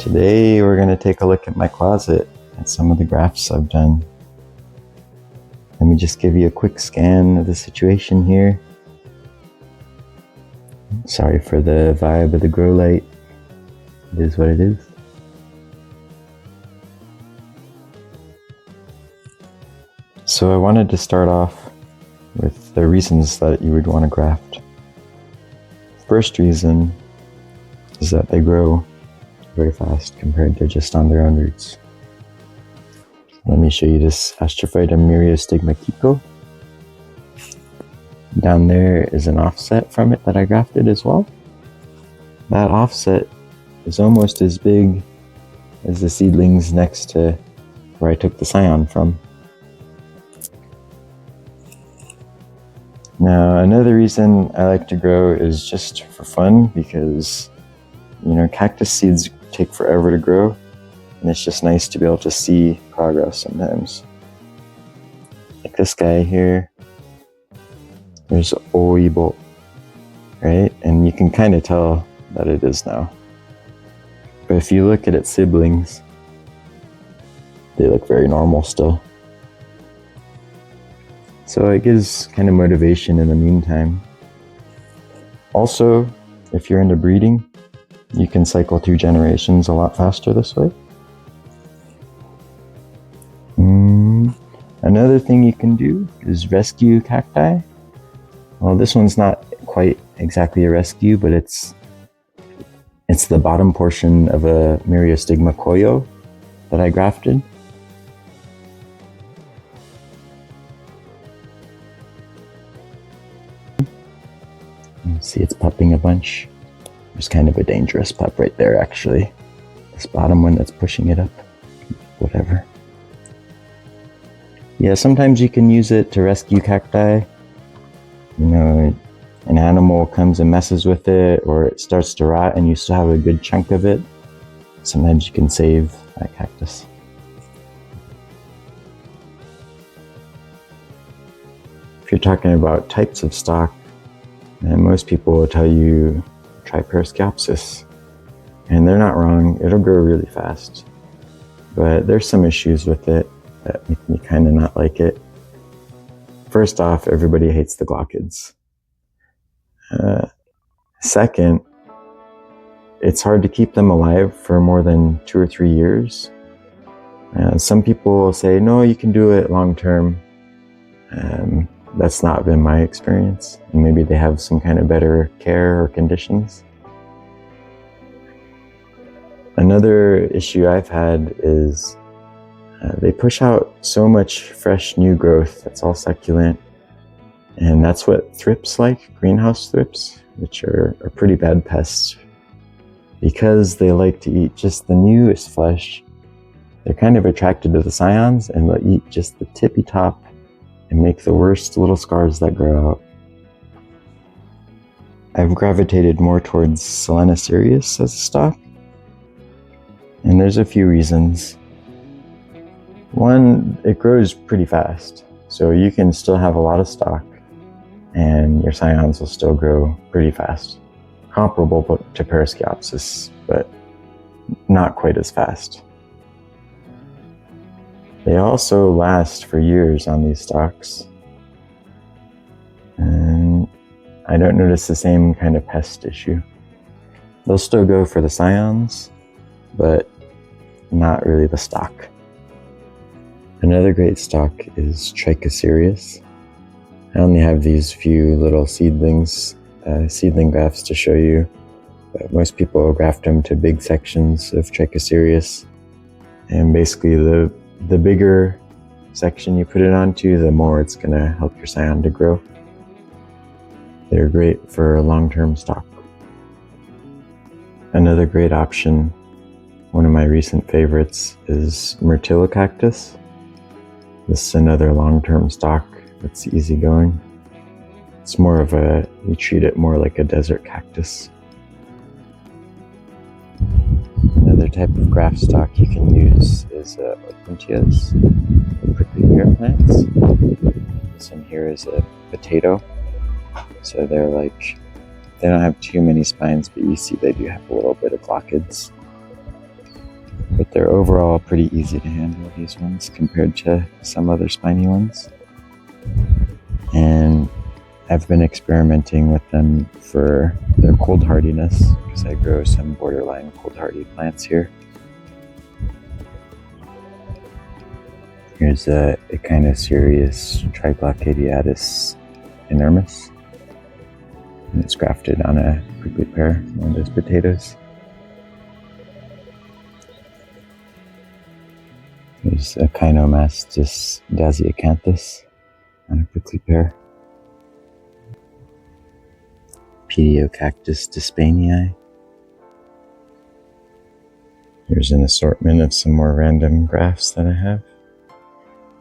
Today we're going to take a look at my closet at some of the grafts I've done. Let me just give you a quick scan of the situation here. Sorry for the vibe of the grow light. It is what it is. So I wanted to start off with the reasons that you would want to graft. First reason is that they grow very fast compared to just on their own roots. Let me show you this Astrophytum Myriostigma Kikko. Down there is an offset from it that I grafted as well. That offset is almost as big as the seedlings next to where I took the scion from. Now, another reason I like to grow is just for fun, because, cactus seeds take forever to grow, and it's just nice to be able to see progress sometimes. Like this guy here, there's Oibo, right? And you can kind of tell that it is now. But if you look at its siblings, they look very normal still. So it gives kind of motivation in the meantime. Also, if you're into breeding, you can cycle through generations a lot faster this way. Another thing you can do is rescue cacti. Well, this one's not quite exactly a rescue, but it's the bottom portion of a Myriostigma koyo that I grafted. See, it's pupping a bunch. There's kind of a dangerous pup right there, actually. This bottom one that's pushing it up. Whatever. Yeah, sometimes you can use it to rescue cacti. An animal comes and messes with it, or it starts to rot and you still have a good chunk of it. Sometimes you can save that cactus. If you're talking about types of stock, and most people will tell you try Pereskiopsis, and they're not wrong. It'll grow really fast, but there's some issues with it that make me kind of not like it. First off, everybody hates the glaucids. Second, it's hard to keep them alive for more than 2 or 3 years. Some people will say, no, you can do it long term. That's not been my experience. And maybe they have some kind of better care or conditions. Another issue I've had is they push out so much fresh new growth that's all succulent. And that's what thrips like, greenhouse thrips, which are pretty bad pests. Because they like to eat just the newest flesh, they're kind of attracted to the scions, and they'll eat just the tippy top and make the worst little scars that grow out. I've gravitated more towards Selenicereus as a stock, and there's a few reasons. One, it grows pretty fast, so you can still have a lot of stock, and your scions will still grow pretty fast. Comparable to Pereskiopsis, but not quite as fast. They also last for years on these stalks. And I don't notice the same kind of pest issue. They'll still go for the scions, but not really the stock. Another great stock is Trichocereus. I only have these few little seedling grafts to show you, but most people will graft them to big sections of Trichocereus. And basically the bigger section you put it onto, the more it's going to help your scion to grow. They're great for long-term stock. Another great option, one of my recent favorites, is Myrtillocactus. This is another long-term stock that's easygoing. It's more of you treat it more like a desert cactus. Another type of graft stock you can use is Opuntias, prickly pear plants. This one here is a potato. So they don't have too many spines, but you see they do have a little bit of glaucids. but they're overall pretty easy to handle, these ones, compared to some other spiny ones. And I've been experimenting with them for their cold hardiness, because I grow some borderline cold hardy plants here. Here's a Echinocereus Trichocereus inermis, and it's grafted on a prickly pear, one of those potatoes. There's Echinomastus Dasiocanthus on a prickly pear. Pediocactus dyspanii. Here's an assortment of some more random grafts that I have.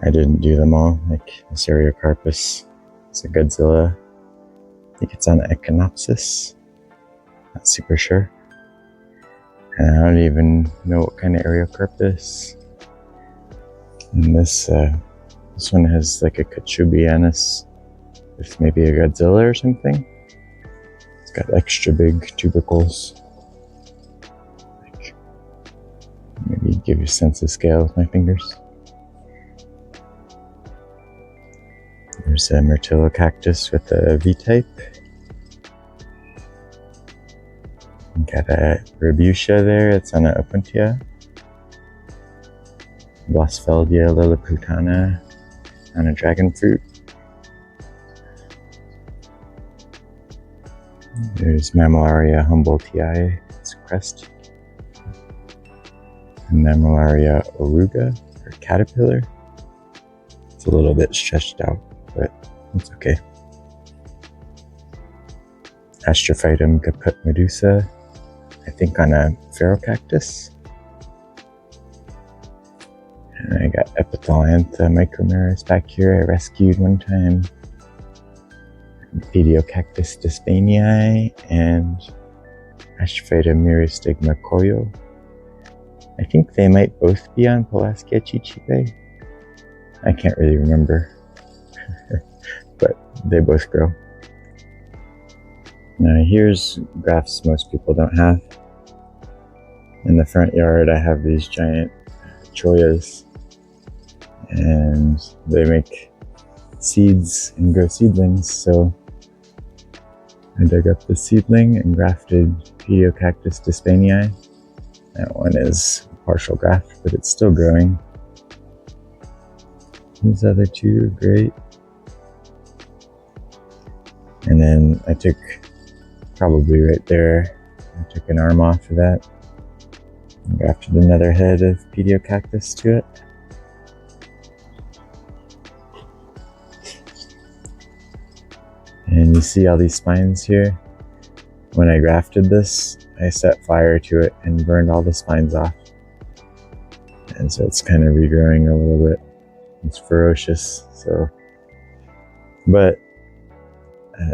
I didn't do them all, like this Ariocarpus. It's a Godzilla. I think it's on Echinopsis. Not super sure. And I don't even know what kind of Ariocarpus. And this one has like a Kachubianus with maybe a Godzilla or something. It's got extra big tubercles. Like, maybe give you a sense of scale with my fingers. There's a Myrtillocactus with a V-type. Got a Rebutia there, it's on an Opuntia. Bosfeldia lilliputana on a dragon fruit. There's Mammillaria humboldtii, it's a crest. And Mammillaria oruga, or caterpillar. It's a little bit stretched out, but it's okay. Astrophytum caput medusa, I think on a Ferocactus. And I got Epithalantha micromeris back here, I rescued one time. Pediocactus dyspanii and Astrophytum Myriostigma koyo. I think they might both be on Polaskia chichipe. I can't really remember, but they both grow. Now here's grafts most people don't have. In the front yard I have these giant choyas, and they make seeds and grow seedlings, so I dug up the seedling and grafted Pediocactus dyspanii. That one is a partial graft, but it's still growing. These other two are great. And then I took, probably right there, I took an arm off of that and grafted another head of Pediocactus to it. And you see all these spines here? When I grafted this, I set fire to it and burned all the spines off. And so it's kind of regrowing a little bit. It's ferocious, so. But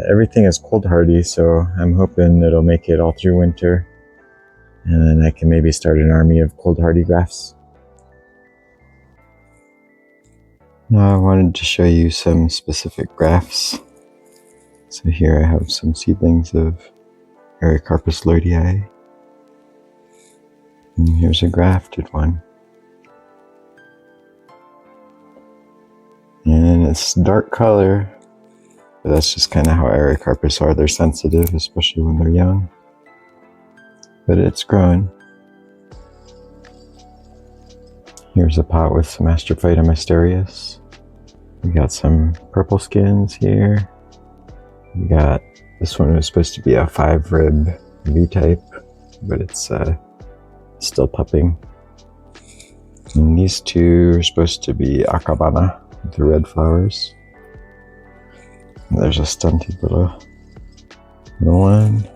everything is cold hardy, so I'm hoping it'll make it all through winter. And then I can maybe start an army of cold hardy grafts. Now I wanted to show you some specific grafts. So here I have some seedlings of Ariocarpus lodii. And here's a grafted one. And it's dark color, but that's just kind of how Ariocarpus are. They're sensitive, especially when they're young. But it's growing. Here's a pot with some Astrophytum Asterius. We got some purple skins here. We got, this one was supposed to be a 5-rib V-type, but it's still pupping. And these two are supposed to be Akabana, with the red flowers. And there's a stunted little one.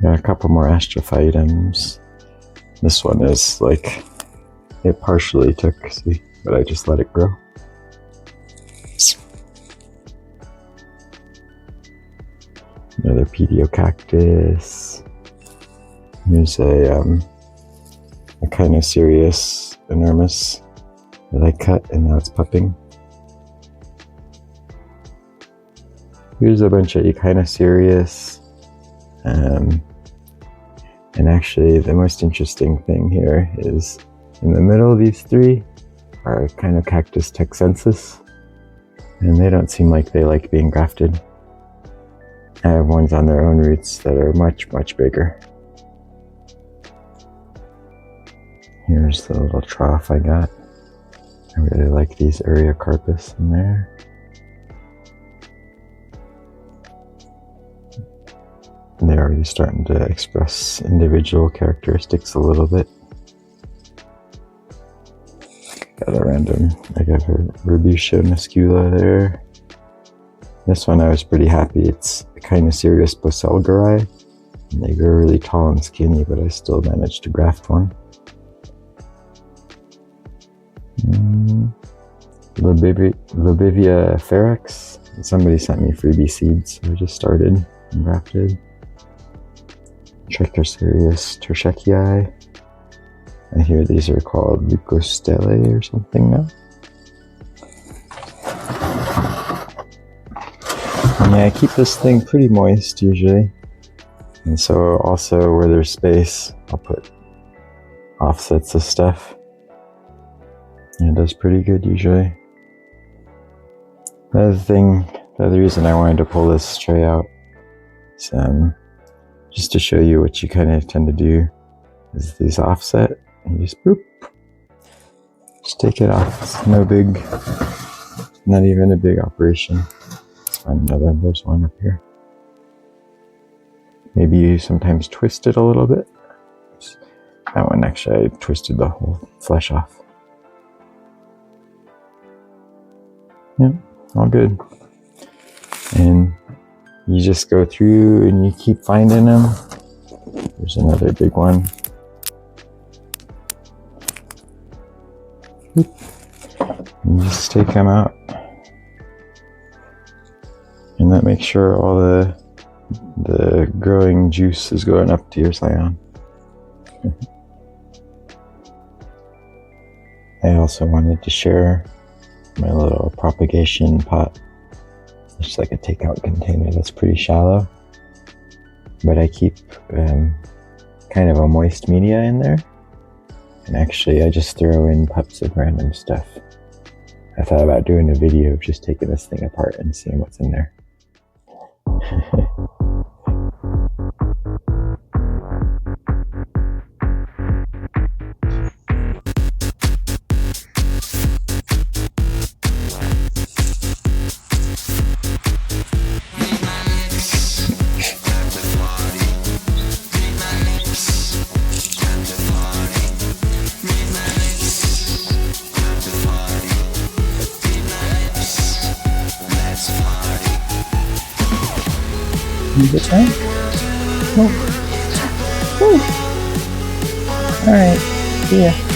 Got a couple more Astrophytums. This one is like, it partially took, see, but I just let it grow. Another Pediocactus. Here's a Echinocereus inermis that I cut and now it's pupping. Here's a bunch of Echinocereus. And actually, the most interesting thing here is in the middle of these three are Echinocactus texensis, and they don't seem like they like being grafted. I have ones on their own roots that are much, much bigger. Here's the little trough I got. I really like these Ariocarpus in there. They're already starting to express individual characteristics a little bit. Got a random, I got a Rubutia muscula there. This one I was pretty happy. It's Echinocereus bocelgari. And they grow really tall and skinny, but I still managed to graft one. Lobivia ferex. Somebody sent me freebie seeds, so I just started and grafted. Trichocereus tershekii. I hear these are called leucostele or something now. And yeah, I keep this thing pretty moist usually. And so also where there's space, I'll put offsets of stuff. And it does pretty good usually. The other reason I wanted to pull this tray out is just to show you what you kind of tend to do is these offset and you just boop. Just take it off. It's no big, not even a big operation. Let's find another, there's one up here. Maybe you sometimes twist it a little bit. That one actually I twisted the whole flesh off. Yep, all good. And you just go through and you keep finding them. There's another big one. And you just take them out. And that makes sure all the growing juice is going up to your scion. I also wanted to share my little propagation pot. It's like a takeout container that's pretty shallow, but I keep kind of a moist media in there, and actually I just throw in pups of random stuff. I thought about doing a video of just taking this thing apart and seeing what's in there. You good time? Oh. All right. See ya.